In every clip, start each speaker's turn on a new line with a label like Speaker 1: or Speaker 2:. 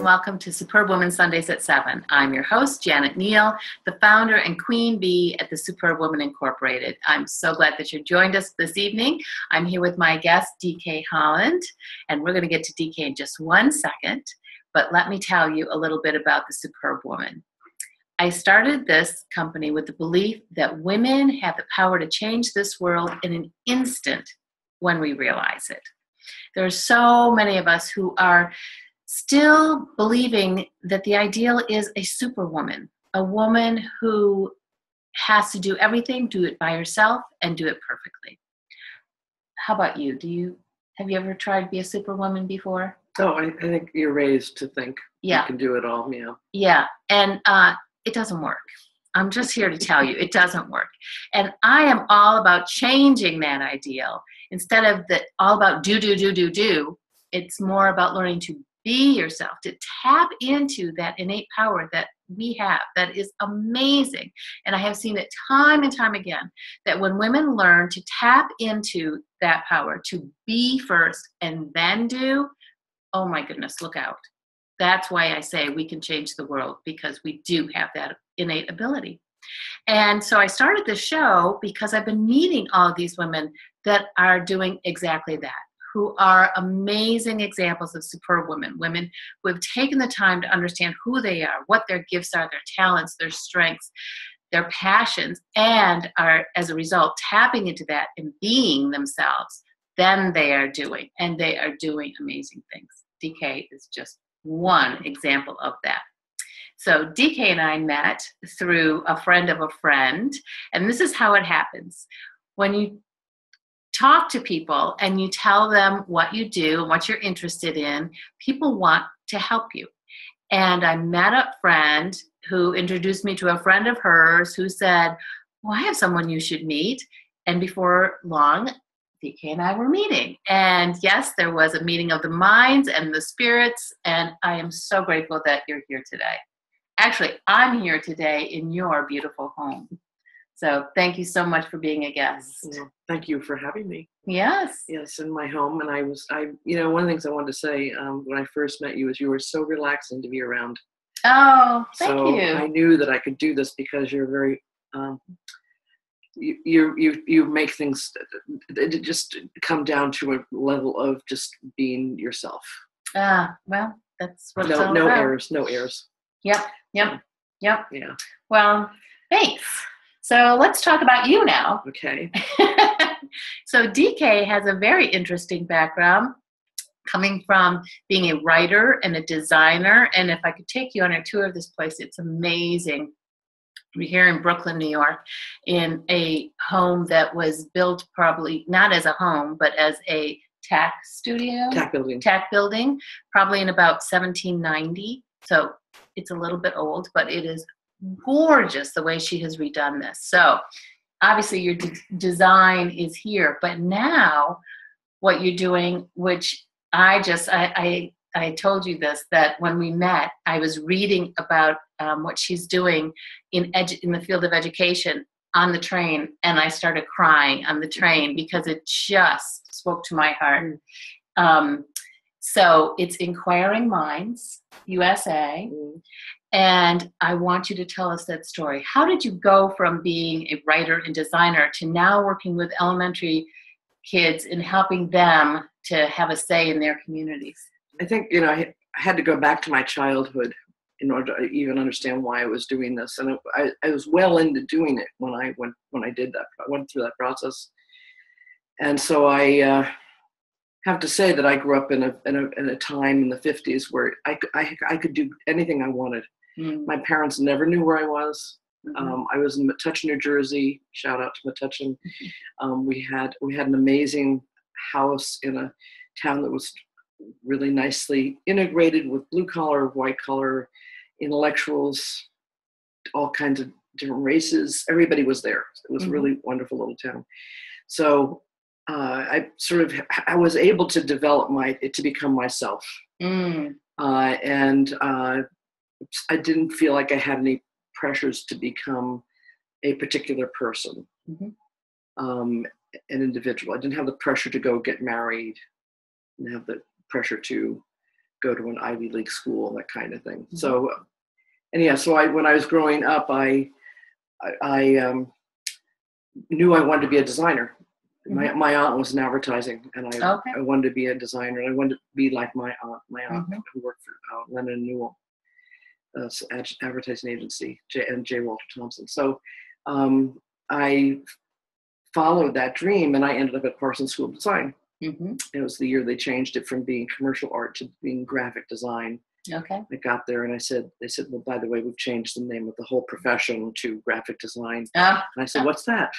Speaker 1: and welcome to Superbwoman Sundays at 7. I'm your host, Janet Neal, the founder and queen bee at the Superbwoman Incorporated. I'm so glad that you joined us this evening. I'm here with my guest, DK Holland, and we're going to get to DK in just 1 second, but let me tell you a little bit about the Superbwoman. I started this company with the belief that women have the power to change this world in an instant when we realize it. There are so many of us who are still believing that the ideal is a superwoman, a woman who has to do everything, do it by herself, and do it perfectly. How about you? Have you ever tried to be a superwoman before?
Speaker 2: Oh, I think you're raised to think you can do it all, yeah.
Speaker 1: Yeah, and it doesn't work. I'm just here to tell you, it doesn't work. And I am all about changing that ideal. Instead of all about do, it's more about learning to be yourself, to tap into that innate power that we have that is amazing. And I have seen it time and time again, that when women learn to tap into that power, to be first and then do, oh my goodness, look out. That's why I say we can change the world, because we do have that innate ability. And so I started this show because I've been meeting all of these women that are doing exactly that, who are amazing examples of superwomen, women who have taken the time to understand who they are, what their gifts are, their talents, their strengths, their passions, and are, as a result, tapping into that and being themselves. Then they are doing amazing things. DK is just one example of that. So DK and I met through a friend of a friend, and this is how it happens. When you talk to people and you tell them what you do and what you're interested in, people want to help you. And I met a friend who introduced me to a friend of hers who said, well, I have someone you should meet. And before long, DK and I were meeting. And yes, there was a meeting of the minds and the spirits, and I am so grateful that you're here today. Actually, I'm here today in your beautiful home. So thank you so much for being a guest.
Speaker 2: Well, thank you for having me.
Speaker 1: Yes.
Speaker 2: Yes, in my home. And one of the things I wanted to say when I first met you is you were so relaxing to be around.
Speaker 1: Oh, thank you.
Speaker 2: I knew that I could do this because you're very, you make things just come down to a level of just being yourself.
Speaker 1: Well, that's what it's all
Speaker 2: no
Speaker 1: about.
Speaker 2: No airs.
Speaker 1: Yep.
Speaker 2: Yeah.
Speaker 1: Well, thanks. So let's talk about you now.
Speaker 2: Okay.
Speaker 1: So DK has a very interesting background, coming from being a writer and a designer. And if I could take you on a tour of this place, it's amazing. We're here in Brooklyn, New York, in a home that was built probably not as a home, but as a tack studio. Tack building, probably in about 1790. So it's a little bit old, but it is gorgeous the way she has redone this. So obviously your design is here, but now what you're doing, which I told you this, that when we met, I was reading about what she's doing in the field of education on the train, and I started crying on the train because it just spoke to my heart. So it's Inquiring Minds, USA, and I want you to tell us that story. How did you go from being a writer and designer to now working with elementary kids and helping them to have a say in their communities?
Speaker 2: I think, I had to go back to my childhood in order to even understand why I was doing this. And I was well into doing it when I went through that process. And so I have to say that I grew up in a time in the 50s where I could do anything I wanted. My parents never knew where I was. I was in Metuchen, New Jersey. Shout out to Metuchen. We had an amazing house in a town that was really nicely integrated with blue collar, white collar, intellectuals, all kinds of different races. Everybody was there. It was a really wonderful little town. So I was able to develop to become myself. And I didn't feel like I had any pressures to become a particular person, an individual. I didn't have the pressure to go get married, and have the pressure to go to an Ivy League school, that kind of thing. Mm-hmm. So, and yeah, so when I was growing up, I knew I wanted to be a designer. Mm-hmm. My aunt was in advertising, and I wanted to be a designer, and I wanted to be like my aunt mm-hmm. who worked for Lennon & Newell, advertising agency, and J. Walter Thompson. So I followed that dream, and I ended up at Parsons School of Design. Mm-hmm. It was the year they changed it from being commercial art to being graphic design. Okay. I got there, and they said, well, by the way, we've changed the name of the whole profession to graphic design. And I said, what's that?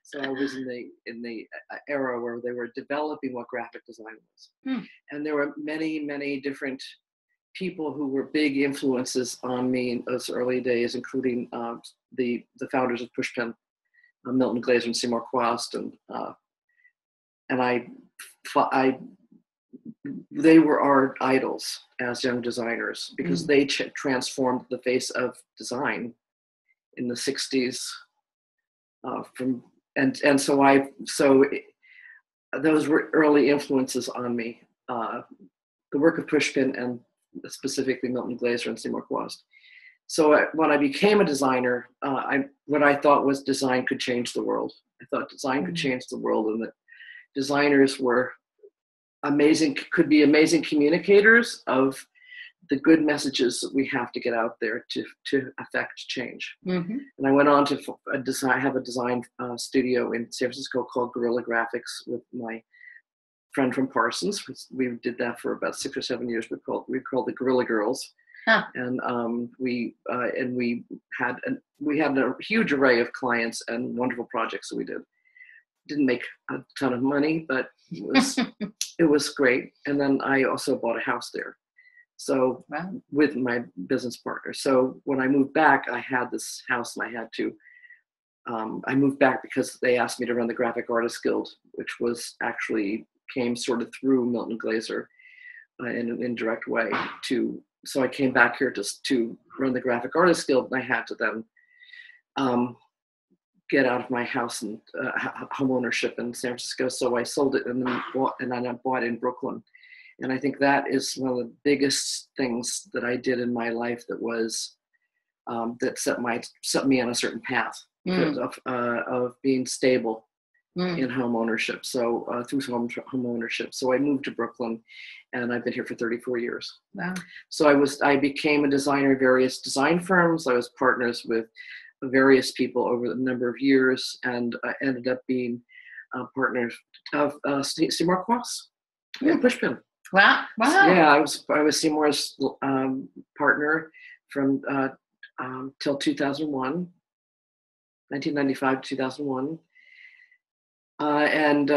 Speaker 2: So I was in the era where they were developing what graphic design was. And there were many, many different people who were big influences on me in those early days, including the founders of Pushpin, Milton Glaser and Seymour Quast, and they were our idols as young designers, because they transformed the face of design in the 60s. So those were early influences on me. The work of Pushpin, and specifically Milton Glaser and Seymour Quast. So when I became a designer, what I thought was design could change the world. I thought design could change the world, and that designers were could be amazing communicators of the good messages that we have to get out there to affect change. Mm-hmm. And I went on to have a design studio in San Francisco called Guerrilla Graphics with my friend from Parsons. We did that for about 6 or 7 years. We called the Guerrilla Girls. Huh. And we had a huge array of clients and wonderful projects that we did. Didn't make a ton of money, but it was great. And then I also bought a house there. So with my business partner. So when I moved back, I had this house, and I had to, I moved back because they asked me to run the Graphic Artists Guild, which came sort of through Milton Glaser in an indirect way. So I came back here to run the Graphic Artists Guild, and I had to then get out of my house and home ownership in San Francisco. So I sold it and then I bought in Brooklyn. And I think that is one of the biggest things that I did in my life that was that set me on a certain path of being stable in home ownership. So through home ownership. So I moved to Brooklyn, and I've been here for 34 years. Wow. So I became a designer in various design firms. I was partners with various people over a number of years, and I ended up being partners of Seymour Quast and Pushpin.
Speaker 1: Wow! Wow!
Speaker 2: Yeah, I was Seymour's partner from till 2001, 1995 to 2001, and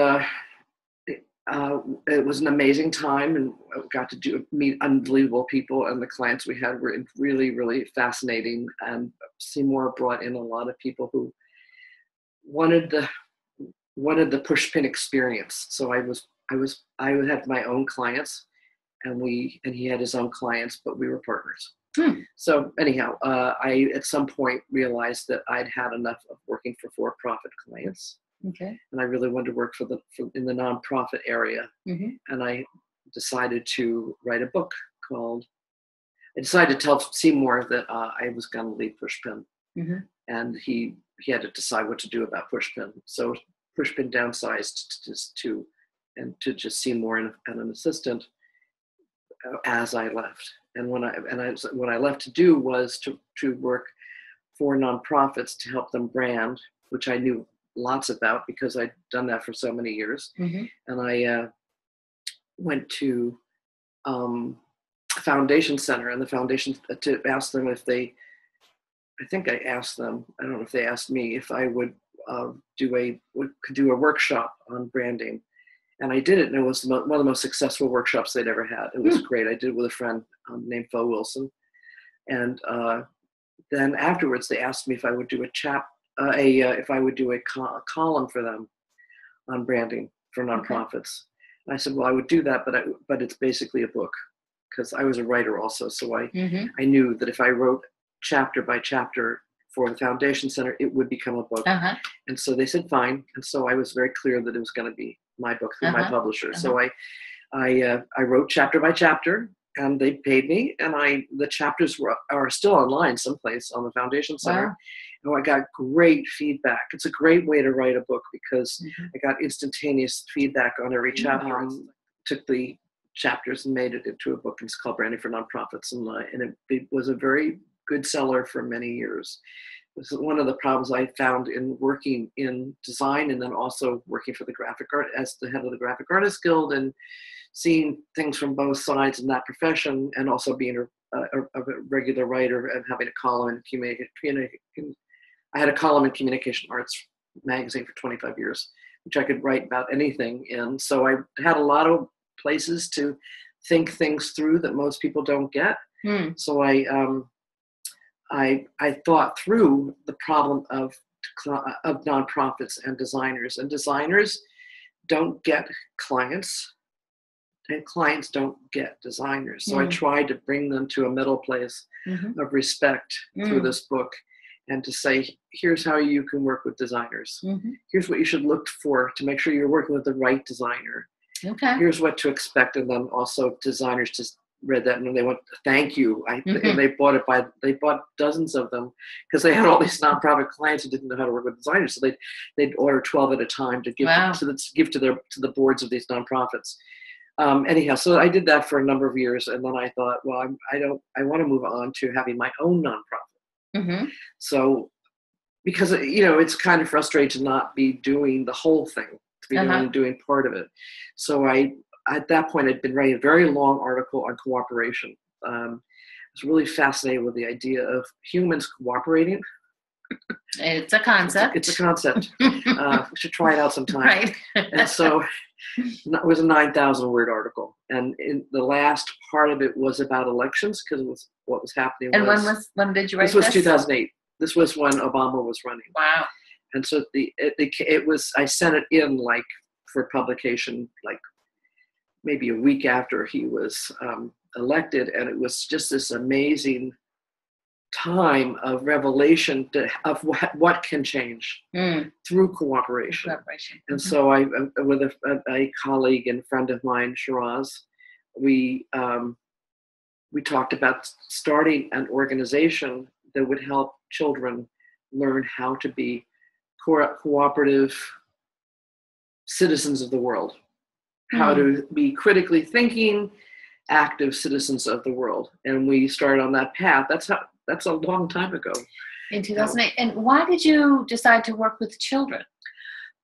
Speaker 2: it was an amazing time, and I got to meet unbelievable people, and the clients we had were really, really fascinating. And Seymour brought in a lot of people who wanted the Pushpin experience. So I had my own clients, and he had his own clients, but we were partners. So anyhow, I at some point realized that I'd had enough of working for for-profit clients. Okay. And I really wanted to work in the nonprofit area. Mm-hmm. And I decided to write a book I decided to tell Seymour that I was going to leave Pushpin. Mm-hmm. And he had to decide what to do about Pushpin. So Pushpin downsized to just Seymour and an assistant as I left. And what I left to do was to work for nonprofits to help them brand, which I knew lots about because I'd done that for so many years. Mm-hmm. And I went to Foundation Center, and the foundation to ask them if I asked them, I don't know if they asked me if I would could do a workshop on branding. And I did it, and it was one of the most successful workshops they'd ever had. It was great. I did it with a friend named Fo Wilson. And then afterwards, they asked me if I would do a column for them on branding for nonprofits. Okay. And I said, well, I would do that, but it's basically a book, because I was a writer also. So I knew that if I wrote chapter by chapter for the Foundation Center, it would become a book. Uh-huh. And so they said, fine. And so I was very clear that it was going to be my book through my publisher. Uh-huh. So I wrote chapter by chapter, and they paid me, and the chapters are still online someplace on the Foundation Center.
Speaker 1: Wow.
Speaker 2: And I got great feedback. It's a great way to write a book because I got instantaneous feedback on every chapter. Took the chapters and made it into a book. It's called Branding for Nonprofits, and it was a very good seller for many years. This is one of the problems I found in working in design, and then also working for the graphic art as the head of the Graphic Artists Guild, and seeing things from both sides in that profession, and also being a regular writer and having a column in I had a column in Communication Arts magazine for 25 years, which I could write about anything in. So I had a lot of places to think things through that most people don't get. So I thought through the problem of nonprofits and designers don't get clients, and clients don't get designers. So I tried to bring them to a middle place of respect through this book, and to say, here's how you can work with designers. Here's what you should look for to make sure you're working with the right designer.
Speaker 1: Okay.
Speaker 2: Here's what to expect. And then also designers just read that and they went, thank you. And they bought dozens of them because they had all these nonprofit clients who didn't know how to work with designers. So they'd order 12 at a time to give to the boards of these nonprofits. Anyhow, so I did that for a number of years, and then I thought, well, I want to move on to having my own nonprofit. So, because it's kind of frustrating to not be doing the whole thing, to be doing part of it. So at that point, I'd been writing a very long article on cooperation. I was really fascinated with the idea of humans cooperating.
Speaker 1: It's a concept.
Speaker 2: It's a concept. We should try it out sometime.
Speaker 1: Right.
Speaker 2: And so it was a 9,000-word article. And in the last part of it was about elections, because it was what was happening.
Speaker 1: And when did you write this?
Speaker 2: This was 2008. This was when Obama was running.
Speaker 1: Wow.
Speaker 2: And so it was, I sent it in for publication, maybe a week after he was elected. And it was just this amazing time of revelation of what can change through cooperation. And so I, with a colleague and friend of mine, Shiraz, we talked about starting an organization that would help children learn how to be cooperative citizens of the world, how to be critically thinking, active citizens of the world. And we started on that path. That's a long time ago.
Speaker 1: In 2008. And why did you decide to work with children?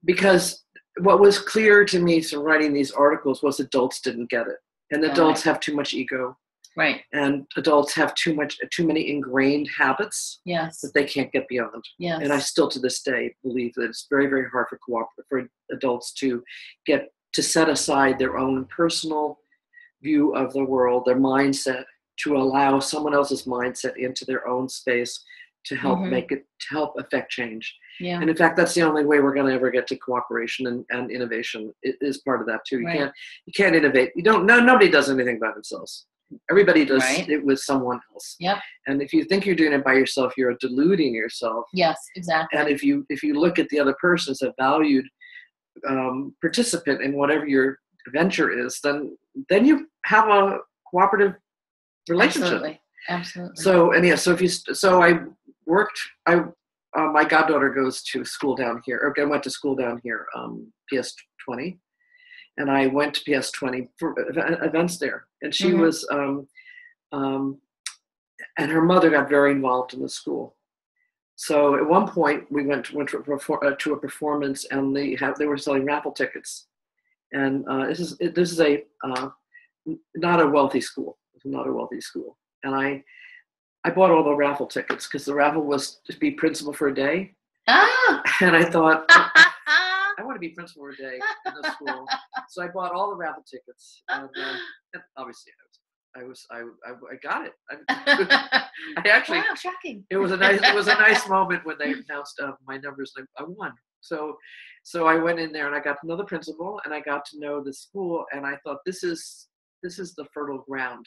Speaker 2: Because what was clear to me from writing these articles was adults didn't get it. And adults have too much ego. Right. And adults have too many ingrained habits that they can't get beyond. Yes. And I still to this day believe that it's very, very hard for adults to set aside their own personal view of the world, their mindset, to allow someone else's mindset into their own space to help to help affect change. Yeah. And in fact, that's the only way we're going to ever get to cooperation and innovation. It is part of that too. You can't innovate. Nobody does anything by themselves. Everybody does it with someone else. Yep. And if you think you're doing it by yourself, you're deluding yourself. Yes, exactly. And if you look at the other person as a valued participant in whatever your venture is, then you have a cooperative relationship. Absolutely. So I worked. My goddaughter goes to school down here, or went to school down here, PS 20, and I went to PS 20 for events there. And she was, and her mother got very involved in the school. So at one point we went to a performance, and they were selling raffle tickets. And this is a not a wealthy school. It's not a wealthy school. And I bought all the raffle tickets because the raffle was to be principal for a day. Ah! And I thought, I want to be principal for a day in the school. So I bought all the raffle tickets. And obviously I got it. I actually, wow, shocking. It was a nice moment when they announced my numbers. I won. So I went in there and I got to know the principal and I got to know the school, and I thought this is the fertile ground.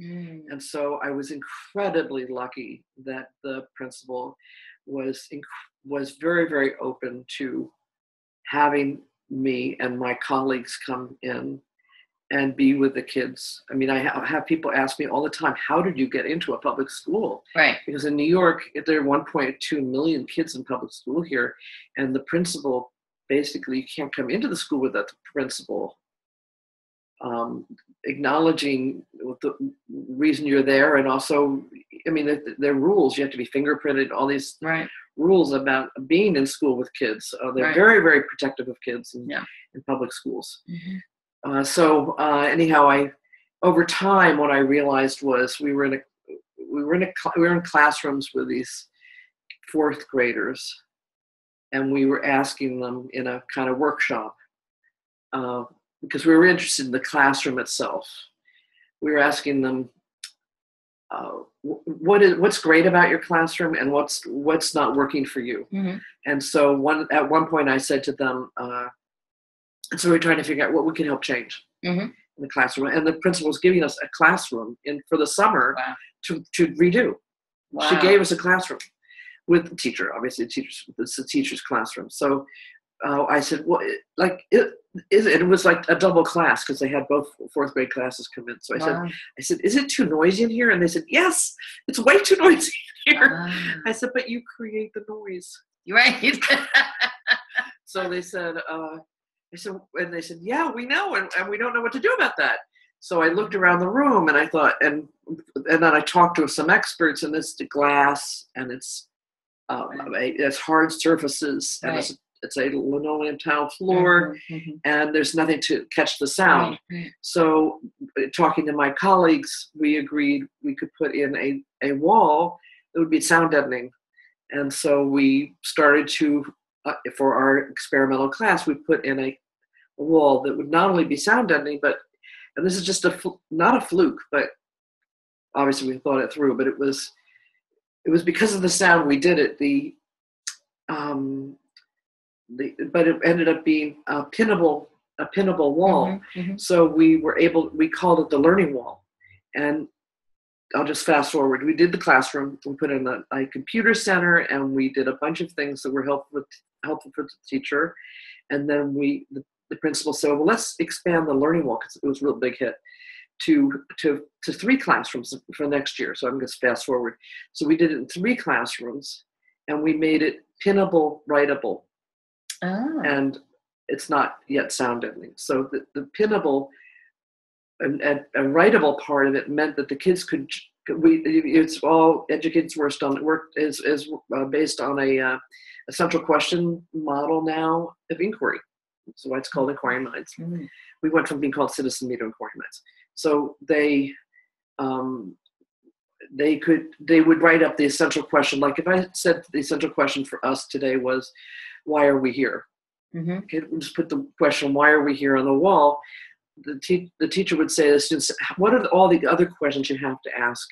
Speaker 2: And so I was incredibly lucky that the principal was very, very open to having me and my colleagues come in and be with the kids. I mean, I have people ask me all the time, how did you get into a public school?
Speaker 1: Right.
Speaker 2: Because in New York, there are 1.2 million kids in public school here, and the principal, basically, you can't come into the school without the principal acknowledging the reason you're there, and also, I mean, there are rules. You have to be fingerprinted, all these rules about being in school with kids. They're very, very protective of kids in public schools. Anyhow, over time, what I realized was we were in classrooms with these fourth graders, and we were asking them in a kind of workshop, because we were interested in the classroom itself. We were asking them, what's great about your classroom and what's not working for you. And so at one point I said to them, and so we're trying to figure out what we can help change in the classroom. And the principal was giving us a classroom for the summer to redo. She gave us a classroom with the teacher, obviously it's the teacher's classroom. So I said, well, it was like a double class because they had both fourth grade classes come in. So I said, is it too noisy in here? And they said, yes, it's way too noisy in here. I said, but you create the noise.
Speaker 1: Right.
Speaker 2: So they said, and they said, yeah, we know, and we don't know what to do about that. So I looked around the room and I thought, and then I talked to some experts, and it's the glass, and it's hard surfaces, and it's a linoleum tile floor, and there's nothing to catch the sound. So talking to my colleagues, we agreed we could put in a wall that would be sound deadening. And so we started to, for our experimental class, we put in a wall that would not only be sound deadening, but, and this is just not a fluke, but obviously we thought it through, but it was because of the sound we did it. But it ended up being a pinnable wall. So we called it the learning wall. And I'll just fast forward. We did the classroom, we put in a computer center, and we did a bunch of things that were helpful for the teacher. And then the principal said, well, let's expand the learning wall, because it was a real big hit, to 3 classrooms for next year. So I'm going to fast forward. So we did it in 3 classrooms, and we made it pinnable, writable. And it's not yet sound deadening. So the pinnable and writable part of it meant that the kids could. It's all educators work is based on a central question model now of inquiry. So why it's called inquiry minds. We went from being called citizen me to inquiry minds. So they would write up the essential question. Like if I said the essential question for us today was, why are we here? Okay, we'll just put the question, why are we here, on the wall. The teacher would say to the students, what are all the other questions you have to ask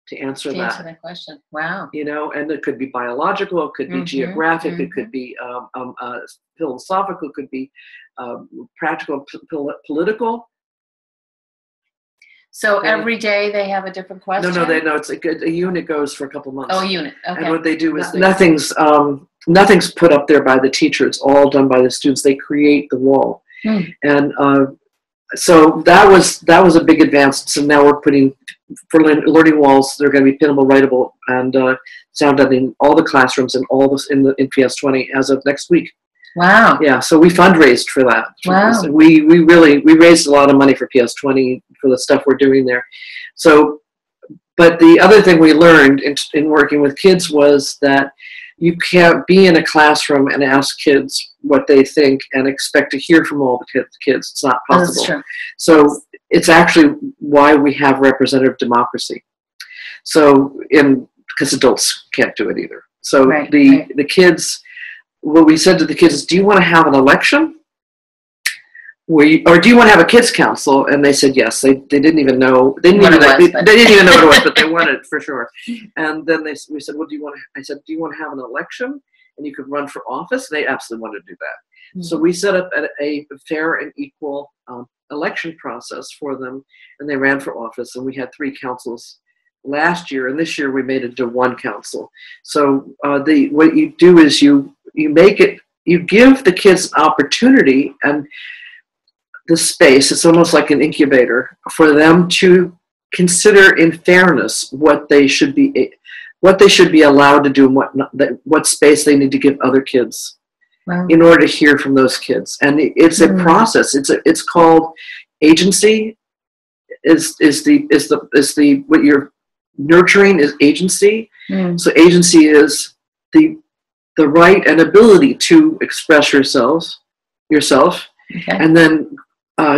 Speaker 2: to answer that
Speaker 1: question? Wow.
Speaker 2: And it could be biological, it could be geographic, it could be philosophical, it could be practical, political.
Speaker 1: So every day they have a different question?
Speaker 2: No, it's a unit goes for a couple months.
Speaker 1: Oh, a unit. Okay.
Speaker 2: And what they do is nothing's put up there by the teacher. It's all done by the students. They create the wall. And so that was a big advance. So now we're putting, for learning walls, they're going to be pinnable, writable, and sound deadening in all the classrooms and all this in PS20 as of next week.
Speaker 1: Wow.
Speaker 2: Yeah, so we fundraised for that.
Speaker 1: Wow.
Speaker 2: We raised a lot of money for PS20 for the stuff we're doing there. So, but the other thing we learned in working with kids was that you can't be in a classroom and ask kids what they think and expect to hear from all the kids. It's not possible.
Speaker 1: That's true.
Speaker 2: So it's actually why we have representative democracy. So because adults can't do it either. So the kids, what we said to the kids is, do you want to have an election? Or do you want to have a kids council? And they said yes. They didn't even know. They didn't even know what it was, but they wanted it for sure. And then we said, well, I said, do you want to have an election? And you could run for office? They absolutely wanted to do that. So we set up a fair and equal election process for them, and they ran for office. And we had 3 councils last year, and this year we made it to 1 council. So what you do is you give the kids an opportunity, and the space. It's almost like an incubator for them to consider in fairness what they should be allowed to do and what space they need to give other kids. Wow. In order to hear from those kids. And it's a process. It's called agency. Is what you're nurturing is agency. So agency is the right and ability to express yourself. Okay. And then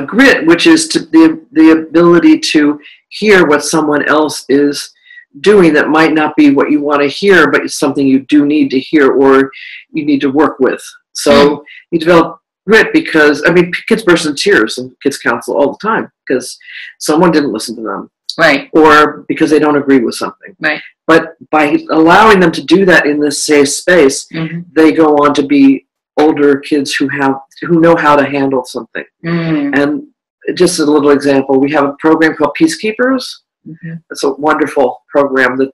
Speaker 2: grit, which is the ability to hear what someone else is doing that might not be what you want to hear, but it's something you do need to hear or you need to work with. So you develop grit because, kids burst into tears in kids council all the time because someone didn't listen to them. Right. Or because they don't agree with something. Right. But by allowing them to do that in this safe space, they go on to be older kids who know how to handle something. And just a little example, we have a program called Peacekeepers. It's a wonderful program that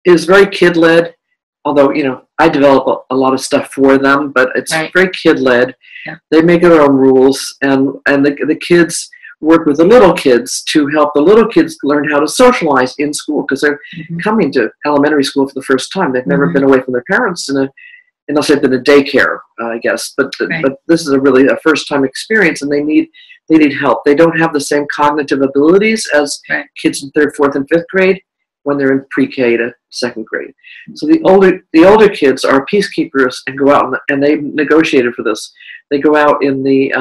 Speaker 2: is very kid-led, although, I develop a lot of stuff for them, but it's very kid-led. Yeah. They make their own rules, and the kids work with the little kids to help the little kids learn how to socialize in school because they're coming to elementary school for the first time. They've never been away from their parents unless they've been in daycare, I guess. But this is really a first-time experience, and they need help. They don't have the same cognitive abilities as kids in 3rd, 4th, and 5th grade when they're in pre-K to 2nd grade. So the older kids are peacekeepers and go out and they negotiated for this. They go out in the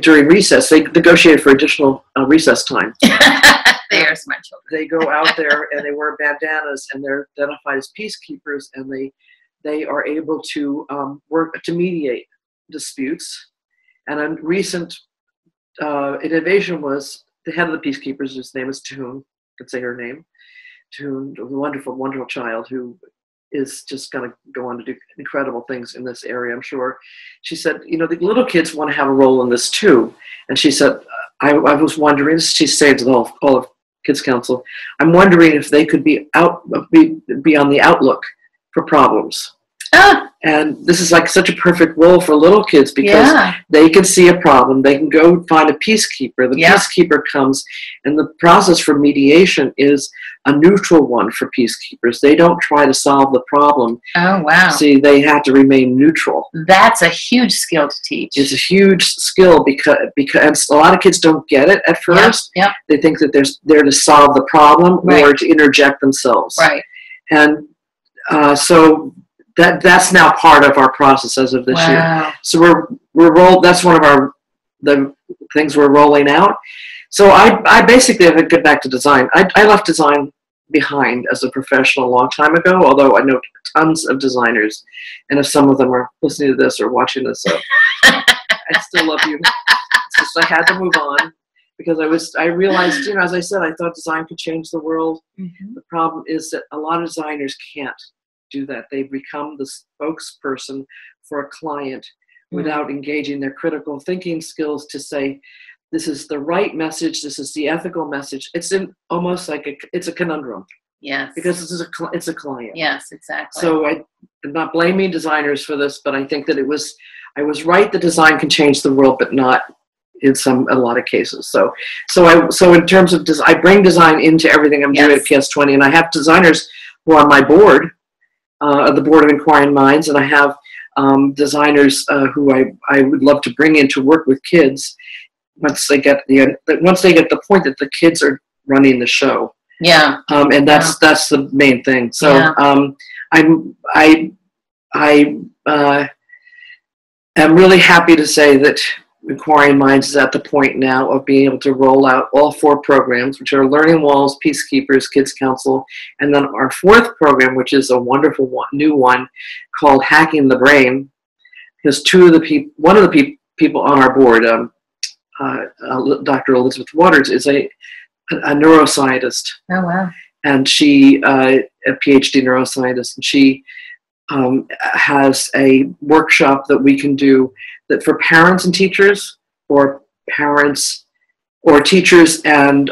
Speaker 2: during recess. They negotiated for additional recess time.
Speaker 1: They are smart children.
Speaker 2: They go out there and they wear bandanas and they're identified as peacekeepers, and they are able to work to mediate disputes. And a recent innovation was the head of the peacekeepers, whose name is Toon. I could say her name. Toon, a wonderful, wonderful child who is just going to go on to do incredible things in this area, I'm sure. She said, the little kids want to have a role in this too. And she said, I was wondering, she's saying to the whole of Kids Council, I'm wondering if they could be on the outlook for problems. And this is like such a perfect role for little kids because they can see a problem. They can go find a peacekeeper. The peacekeeper comes, and the process for mediation is a neutral one for peacekeepers. They don't try to solve the problem. Oh, wow. See, they have to remain neutral.
Speaker 1: That's a huge skill to teach.
Speaker 2: It's a huge skill because a lot of kids don't get it at first. They think that they're there to solve the problem or to interject themselves. Right. And so that's now part of our process as of this year. So that's one of the things we're rolling out. So I basically have to get back to design. I left design behind as a professional a long time ago, although I know tons of designers, and if some of them are listening to this or watching this, I still love you. It's just I had to move on because I realized, as I said, I thought design could change the world. The problem is that a lot of designers can't do that. They become the spokesperson for a client without engaging their critical thinking skills to say, this is the right message, this is the ethical message. It's almost like it's a conundrum. Yes. Because it's a client.
Speaker 1: Yes, exactly.
Speaker 2: So I'm not blaming designers for this, but I think that I was right that design can change the world, but not in a lot of cases. So in terms of I bring design into everything I'm doing at PS20, and I have designers who are on my board, the Board of Inquiring Minds, and I have designers who I would love to bring in to work with kids once they get the point that the kids are running the show. Yeah. And that's the main thing. So I'm really happy to say that Inquiring Minds is at the point now of being able to roll out all 4 programs, which are Learning Walls, Peacekeepers, Kids Council, and then our 4th program, which is a wonderful new one called Hacking the Brain, because one of the people on our board, Dr. Elizabeth Waters, is a neuroscientist. Oh, wow. And she, a PhD neuroscientist, and she has a workshop that we can do that for parents and teachers, or parents or teachers and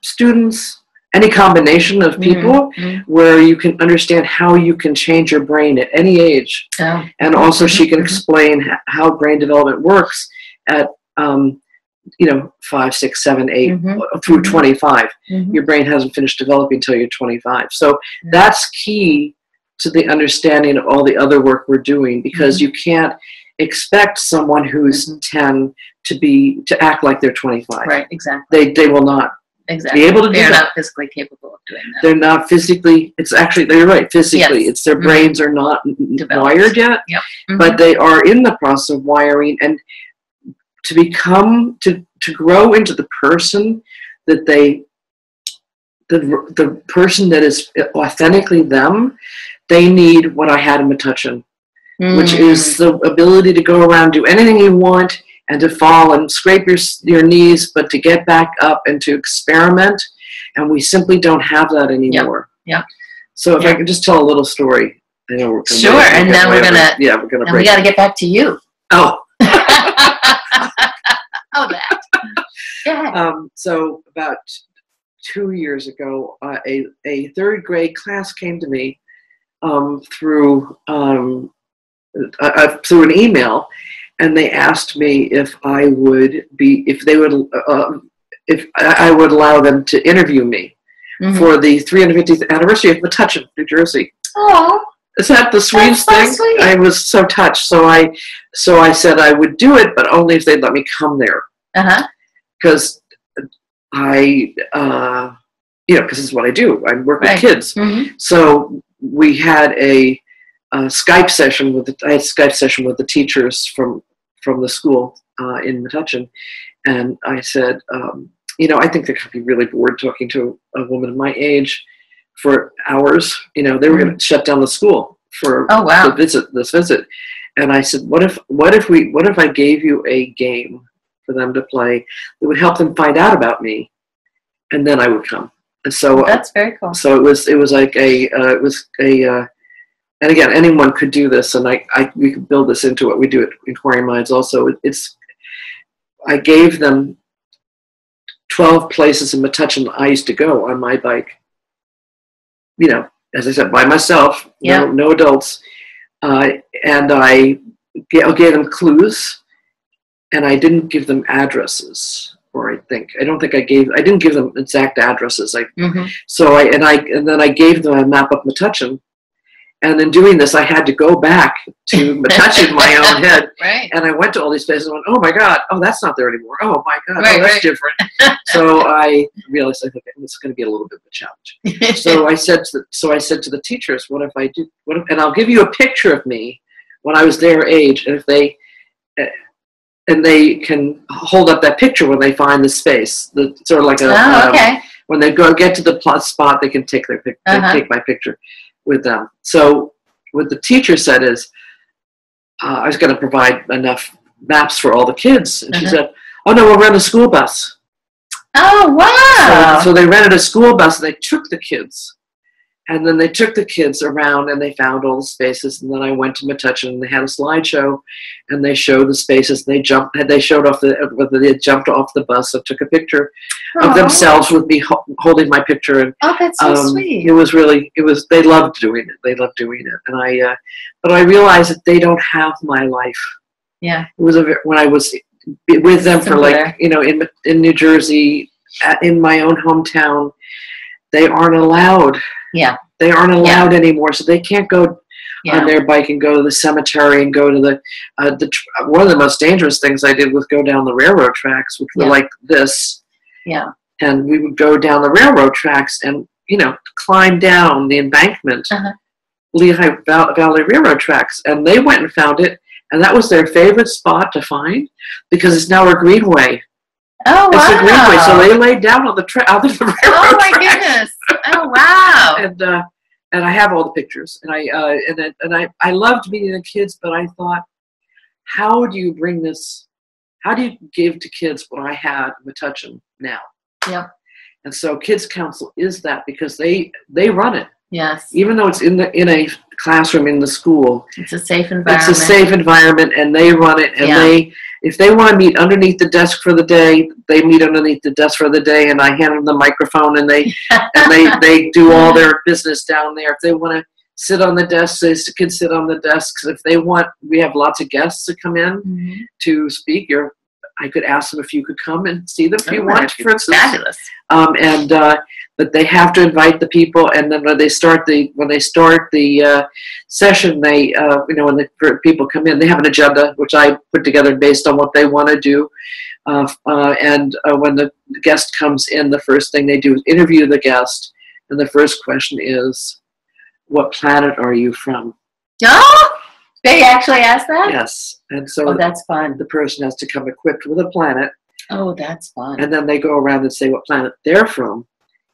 Speaker 2: students, any combination of people where you can understand how you can change your brain at any age.
Speaker 1: Oh.
Speaker 2: And also she can explain how brain development works at, 5, 6, 7, 8 through 25. Your brain hasn't finished developing until you're 25. So that's key to the understanding of all the other work we're doing, because you can't expect someone who's 10 to act like they're 25.
Speaker 1: Right, exactly.
Speaker 2: They will not be able to do that.
Speaker 1: They're not physically capable of doing that.
Speaker 2: They're not physically, it's actually, you're right, physically. It's their brains are not wired yet, but they are in the process of wiring, and to grow into the person that the person that is authentically them, they need what I had in Metuchen, which is the ability to go around, do anything you want, and to fall and scrape your knees, but to get back up and to experiment. And we simply don't have that anymore.
Speaker 1: Yep.
Speaker 2: So if I can just tell a little story. I know we're
Speaker 1: sure, and then we're going to...
Speaker 2: Yeah, we're going to
Speaker 1: we got to get back to you.
Speaker 2: Oh.
Speaker 1: Oh, that. Yeah.
Speaker 2: So about 2 years ago, a third grade class came to me through an email, and they asked me if I would allow them to interview me for the 350th anniversary of Metuchen, New Jersey.
Speaker 1: Oh.
Speaker 2: Is that the sweetest thing?
Speaker 1: Sweet.
Speaker 2: I was so touched. So I said I would do it, but only if they'd let me come there. Because because this is what I do. I work with kids. So we had a Skype session with the teachers from the school in Metuchen, and I said, I think they could be really bored talking to a woman of my age for hours. They were going to shut down the school for this visit. And I said, what if I gave you a game for them to play that would help them find out about me, and then I would come. And so
Speaker 1: that's very cool.
Speaker 2: So it was like and again, anyone could do this, and we could build this into what we do at Inquiring Minds. Also, I gave them 12 places in Metuchen I used to go on my bike. As I said, by myself, no adults, and I gave them clues. And I didn't give them addresses, or I didn't give them exact addresses. So then I gave them a map of Metuchen, and in doing this, I had to go back to Metuchen in my own head.
Speaker 1: Right.
Speaker 2: And I went to all these places and went, oh my God, oh that's not there anymore. Oh my God, that's different. So I realized I think it's going to be a little bit of a challenge. So I said to the teachers, what if I do? And I'll give you a picture of me when I was their age, and if they. And they can hold up that picture when they find the space. Sort of like when they get to the spot, they can take take my picture with them. So what the teacher said is, I was going to provide enough maps for all the kids, and she said, "Oh no, we'll rent a school bus."
Speaker 1: Oh wow!
Speaker 2: So they rented a school bus, and they took the kids. And then they took the kids around, and they found all the spaces. And then I went to Metuchen, and they had a slideshow, and they showed the spaces. They showed off whether they had jumped off the bus and took a picture of themselves with me holding my picture. And
Speaker 1: that's so sweet.
Speaker 2: It was they loved doing it. They loved doing it. And but I realized that they don't have my life.
Speaker 1: Yeah.
Speaker 2: It was when I was with them for in New Jersey, in my own hometown, they aren't allowed.
Speaker 1: Yeah.
Speaker 2: They aren't allowed anymore, so they can't go on their bike and go to the cemetery and go to the one of the most dangerous things I did was go down the railroad tracks, which were like this. Yeah. And we would go down the railroad tracks and, climb down the embankment, Lehigh Valley Railroad tracks. And they went and found it, and that was their favorite spot to find because it's now a greenway.
Speaker 1: Oh, wow.
Speaker 2: It's a greenway, so they laid down on the railroad tracks.
Speaker 1: Oh, my goodness. Oh, wow.
Speaker 2: And I have all the pictures, and I loved meeting the kids, but I thought, how do you bring this? How do you give to kids what I had in Metuchen now?
Speaker 1: Yep.
Speaker 2: And so Kids Council is that because they run it.
Speaker 1: Yes.
Speaker 2: Even though it's in a classroom in the school,
Speaker 1: it's a safe environment.
Speaker 2: It's a safe environment, and they run it, and if they want to meet underneath the desk for the day, they meet underneath the desk for the day, and I hand them the microphone, and they do all their business down there. If they want to sit on the desk, they can sit on the desks. If they want, we have lots of guests that come in to speak. I could ask them if you could come and see them if you want, for instance.
Speaker 1: Fabulous.
Speaker 2: But they have to invite the people, and then when they start the session, they when the people come in, they have an agenda which I put together based on what they want to do. When the guest comes in, the first thing they do is interview the guest, and the first question is, "What planet are you from?"
Speaker 1: Oh, they actually ask that?
Speaker 2: Yes, and so
Speaker 1: that's fun.
Speaker 2: The person has to come equipped with a planet.
Speaker 1: Oh, that's fun.
Speaker 2: And then they go around and say what planet they're from,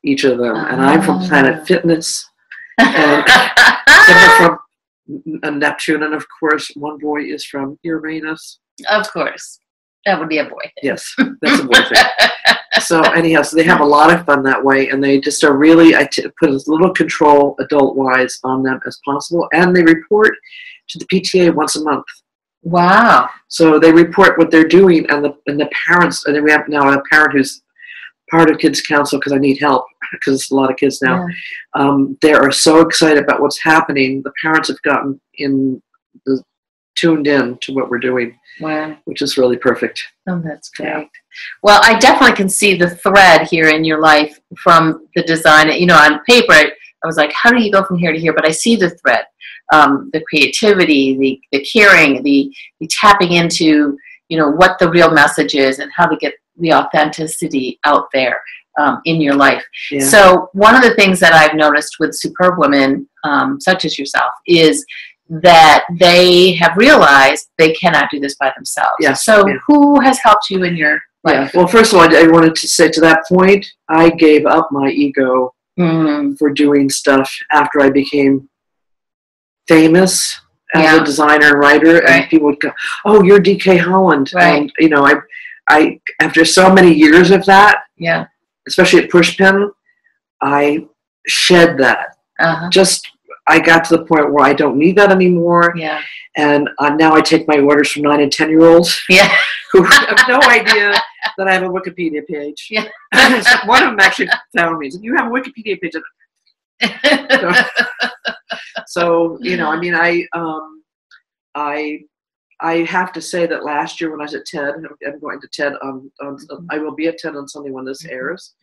Speaker 2: each of them. And I'm from Planet Fitness, and from Neptune, and of course, one boy is from Uranus.
Speaker 1: Of course. That would be a boy thing.
Speaker 2: Yes, that's a boy thing. So anyhow, so they have a lot of fun that way, and they just are really, put as little control adult-wise on them as possible, and they report to the PTA once a month.
Speaker 1: Wow. So
Speaker 2: they report what they're doing, and the parents, and then we have now a parent who's part of Kids Council because I need help because it's a lot of kids now. Yeah. They are so excited about what's happening. The parents have gotten tuned in to what we're doing.
Speaker 1: Wow.
Speaker 2: Which is really perfect.
Speaker 1: Oh, that's great. Yeah. Well, I definitely can see the thread here in your life from the design. On paper, I was like, how do you go from here to here? But I see the thread, the creativity, the caring, the tapping into, what the real message is and how to get the authenticity out there in your life. Yeah. So one of the things that I've noticed with superb women, such as yourself, is that they have realized they cannot do this by themselves.
Speaker 2: Yes.
Speaker 1: So who has helped you in your life?
Speaker 2: Well, first of all, I wanted to say to that point, I gave up my ego for doing stuff after I became famous as a designer and writer, and people would go, "Oh, you're DK Holland."
Speaker 1: Right.
Speaker 2: And I after so many years of that, especially at Pushpin, I shed that. I got to the point where I don't need that anymore. Yeah. And now I take my orders from 9 and 10-year-olds. Yeah. Who have no idea that I have a Wikipedia page. Yeah. One of them actually found me and said, "You have a Wikipedia page." So I have to say that last year when I was at TED, I'm going to TED. I will be at TED on Sunday when this airs.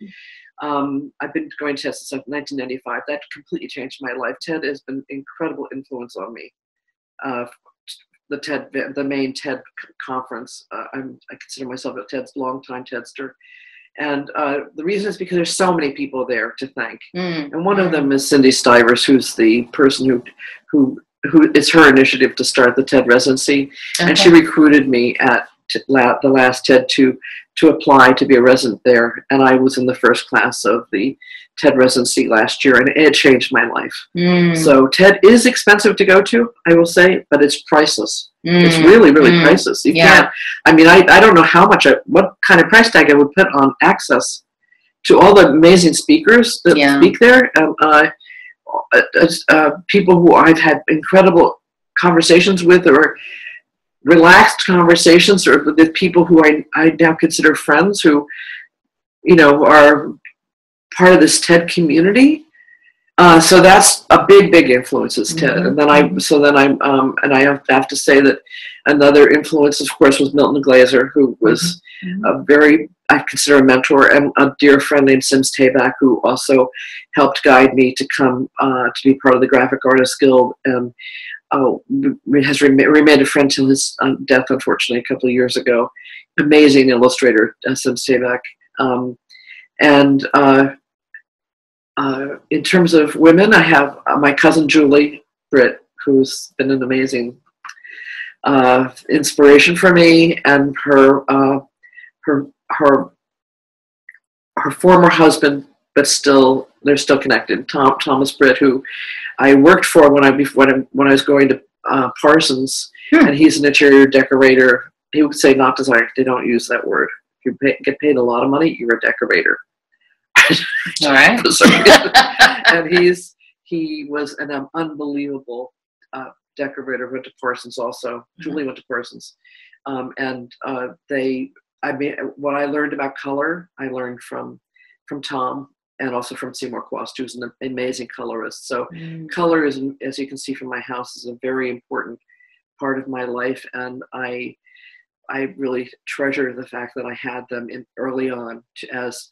Speaker 2: I've been going to TED since 1995. That completely changed my life. TED has been an incredible influence on me. The main TED conference. I consider myself a TED's longtime TEDster. And the reason is because there's so many people there to thank. And one of them is Cindy Stivers, who's the person who it's her initiative to start the TED residency. And she recruited me at the last TED to apply to be a resident there. And I was in the first class of the TED residency last year, and it changed my life. So TED is expensive to go to, I will say, but it's priceless. It's really, really priceless. You can't, I don't know what kind of price tag I would put on access to all the amazing speakers that speak there. People who I've had incredible conversations with, or relaxed conversations, or with people who I now consider friends who, are part of this TED community. So that's a big influence is TED. And then I have to say that another influence, of course, was Milton Glaser, who was I consider a mentor, and a dear friend named Sims Tabak, who also helped guide me to come to be part of the Graphic Artists Guild, and has remained a friend till his death, unfortunately, a couple of years ago. Amazing illustrator, Sims Tabak. In terms of women, I have my cousin Julie Britt, who's been an amazing inspiration for me, and her former husband, but they're still connected. Thomas Britt, who I worked for when I was going to Parsons, and he's an interior decorator. He would say not designer. They don't use that word. If you get paid a lot of money, you're a decorator.
Speaker 1: All right.
Speaker 2: And he was an unbelievable decorator. Went to Parsons also. Julie went to Parsons. What I learned about color, I learned from Tom, and also from Seymour Quast, who's an amazing colorist. So color is, as you can see from my house, is a very important part of my life, and I really treasure the fact that I had them in early on as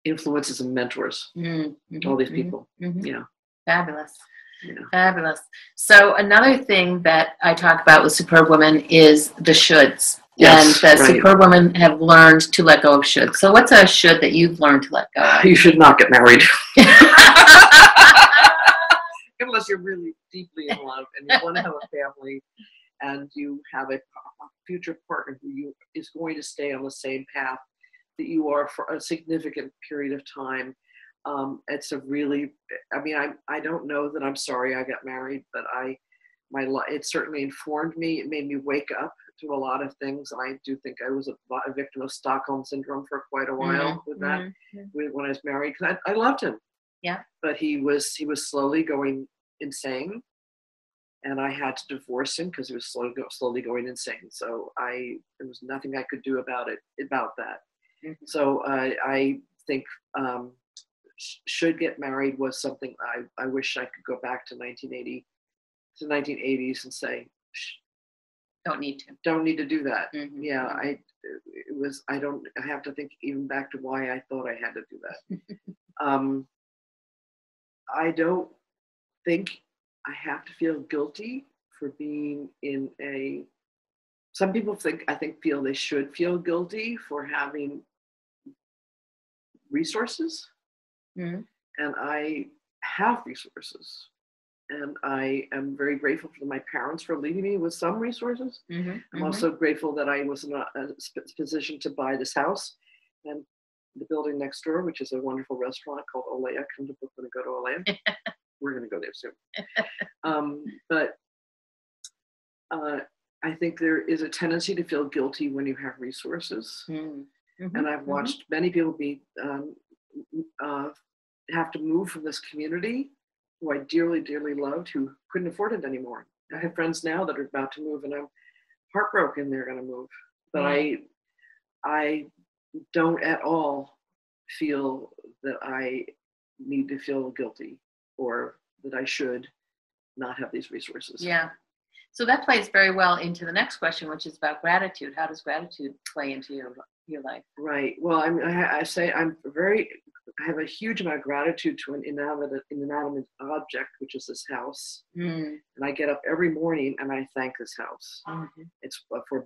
Speaker 2: influences and mentors. All these people. Yeah.
Speaker 1: Fabulous.
Speaker 2: Yeah.
Speaker 1: Fabulous. So another thing that I talk about with Superbwoman is the shoulds.
Speaker 2: Yes,
Speaker 1: and that
Speaker 2: right.
Speaker 1: Superwomen have learned to let go of should. So what's a should that you've learned to let go of?
Speaker 2: You should not get married. Unless you're really deeply in love and you want to have a family and you have a future partner who is going to stay on the same path that you are for a significant period of time. It's a really, I don't know that I'm sorry I got married, but it certainly informed me. It made me wake up to a lot of things. And I do think I was a victim of Stockholm syndrome for quite a while with that, when I was married, because I loved him.
Speaker 1: Yeah.
Speaker 2: But he was slowly going insane, and I had to divorce him because he was slowly going insane. So there was nothing I could do about that. So I think should get married was something I wish I could go back to 1980s and say,
Speaker 1: don't need to do that.
Speaker 2: Yeah, I have to think even back to why I thought I had to do that. I don't think I have to feel guilty for being in some people feel they should feel guilty for having resources. And I have resources. And I am very grateful for my parents for leaving me with some resources. I'm also grateful that I was in a position to buy this house and the building next door, which is a wonderful restaurant called Olea. Come to Brooklyn and go to Olea. We're going to go there soon. But I think there is a tendency to feel guilty when you have resources. And I've watched many people have to move from this community who I dearly, dearly loved, who couldn't afford it anymore. I have friends now that are about to move, and I'm heartbroken they're going to move. But I don't at all feel that I need to feel guilty or that I should not have these resources.
Speaker 1: Yeah. So that plays very well into the next question, which is about gratitude. How does gratitude play into your life? Right.
Speaker 2: Well, I have a huge amount of gratitude to an inanimate object, which is this house. And I get up every morning and I thank this house. It's for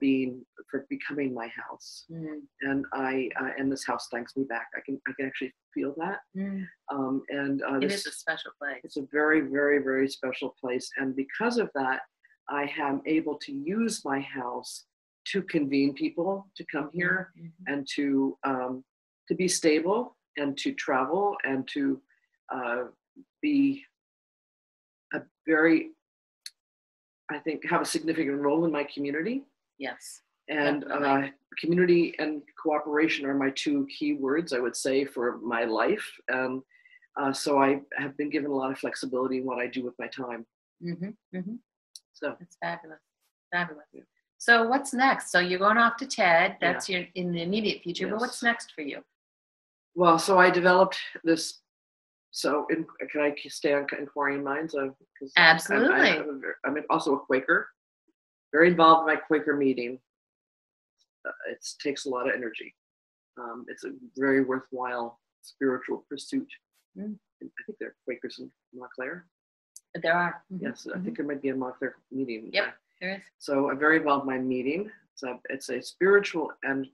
Speaker 2: becoming my house. And this house thanks me back. I can actually feel that.
Speaker 1: It is a special place.
Speaker 2: It's a very, very, very special place. And because of that, I am able to use my house to convene people to come here and to be stable and to travel and to be have a significant role in my community.
Speaker 1: Yes.
Speaker 2: And community and cooperation are my two key words, I would say, for my life. And so I have been given a lot of flexibility in what I do with my time. So
Speaker 1: that's fabulous. Fabulous. Yeah. So what's next? So you're going off to TED. That's in the immediate future. Yes. But what's next for you?
Speaker 2: Well, so I developed this. So can I stay on Inquiring Minds?
Speaker 1: Absolutely.
Speaker 2: I'm also a Quaker. Very involved in my Quaker meeting. It takes a lot of energy. It's a very worthwhile spiritual pursuit. I think there are Quakers in Montclair.
Speaker 1: There are.
Speaker 2: Yes, I think there might be a Montclair meeting.
Speaker 1: Yep, there is.
Speaker 2: So I'm very involved in my meeting. It's a spiritual and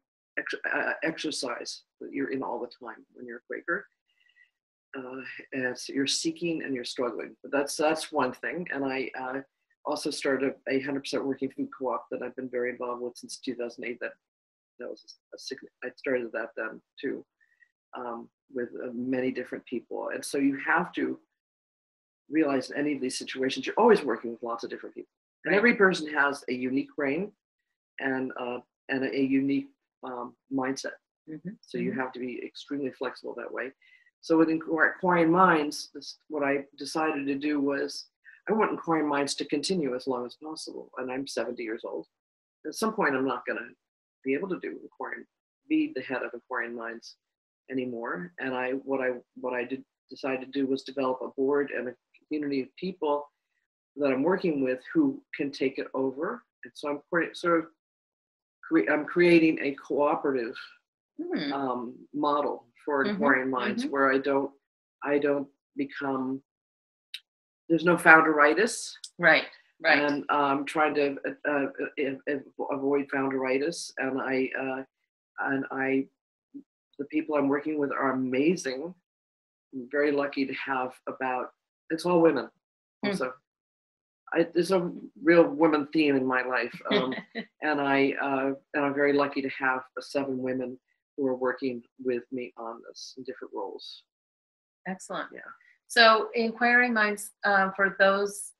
Speaker 2: exercise that you're in all the time when you're a Quaker. You're seeking and you're struggling. But that's one thing. And I also started a 100% working food co-op that I've been very involved with since 2008. That was I started that then too, with many different people. And so you have to realize in any of these situations, you're always working with lots of different people. And every person has a unique brain and a unique mindset. So you have to be extremely flexible that way. So with Inquiring Minds, what I decided to do was I want Inquiring Minds to continue as long as possible. And I'm 70 years old. at some point I'm not going to be able to be the head of Inquiring Minds anymore. And what I decided to do was develop a board and a community of people that I'm working with who can take it over. And so I'm creating a cooperative model for Inquiring Minds, where I don't become, there's no founderitis.
Speaker 1: Right.
Speaker 2: And I'm trying to avoid founderitis. And the people I'm working with are amazing. I'm very lucky to have it's all women. Also, there's a real women theme in my life. And I'm very lucky to have 7 women who are working with me on this in different roles.
Speaker 1: Excellent.
Speaker 2: Yeah.
Speaker 1: So Inquiring Minds, for those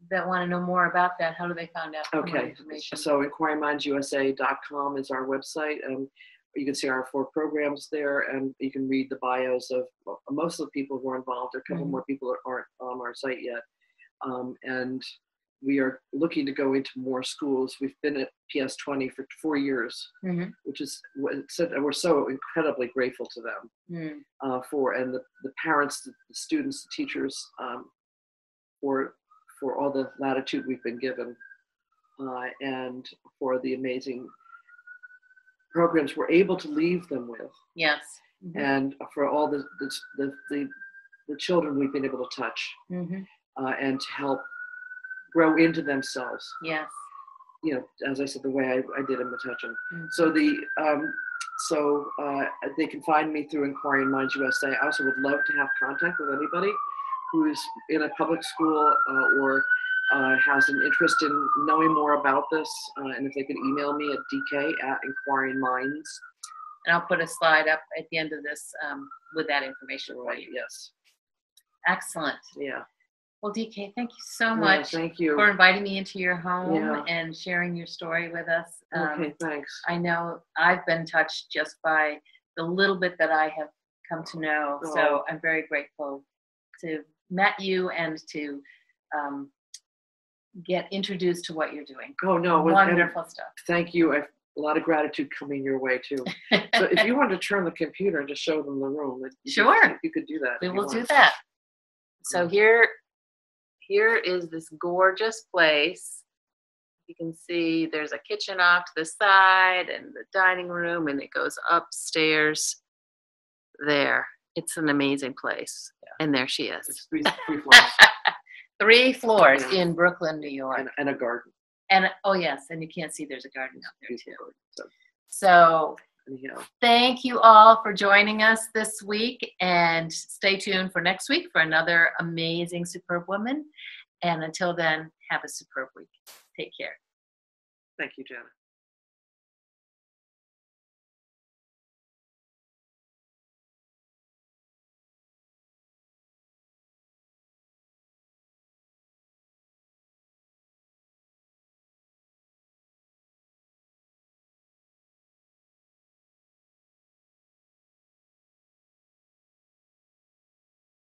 Speaker 1: that want to know more about that, how do they find out more information?
Speaker 2: So inquiringmindsusa.com is our website, and you can see our 4 programs there, and you can read the bios of most of the people who are involved. There are a couple more people that aren't on our site yet. And we are looking to go into more schools. We've been at PS20 for 4 years, which is we're so incredibly grateful to them and the parents, the students, the teachers, for all the latitude we've been given, and for the amazing programs we're able to leave them with.
Speaker 1: Yes.
Speaker 2: And for all the children we've been able to touch, and to help grow into themselves.
Speaker 1: Yes.
Speaker 2: As I said, the way I did in Metuchen. So they can find me through Inquiring Minds USA. I also would love to have contact with anybody who's in a public school or has an interest in knowing more about this. And if they could email me at dk@inquiringminds.
Speaker 1: And I'll put a slide up at the end of this with that information for you.
Speaker 2: Yes.
Speaker 1: Excellent.
Speaker 2: Yeah.
Speaker 1: Well, DK, thank you so much
Speaker 2: thank you
Speaker 1: for inviting me into your home and sharing your story with us.
Speaker 2: Okay, thanks.
Speaker 1: I know I've been touched just by the little bit that I have come to know. So I'm very grateful to met you and to get introduced to what you're doing.
Speaker 2: Oh, no.
Speaker 1: Wonderful stuff.
Speaker 2: Thank you. A lot of gratitude coming your way, too. So if you want to turn the computer and just show them the room, you could do that.
Speaker 1: We will do that. So here is this gorgeous place. You can see there's a kitchen off to the side and the dining room, and it goes upstairs there. It's an amazing place. Yeah. And there she is.
Speaker 2: It's 3 floors.
Speaker 1: 3 floors in Brooklyn, New York.
Speaker 2: And a garden.
Speaker 1: And yes, and you can't see there's a garden out there too. So thank you all for joining us this week, and stay tuned for next week for another amazing Superb Woman. And until then, have a superb week. Take care.
Speaker 2: Thank you, Janet.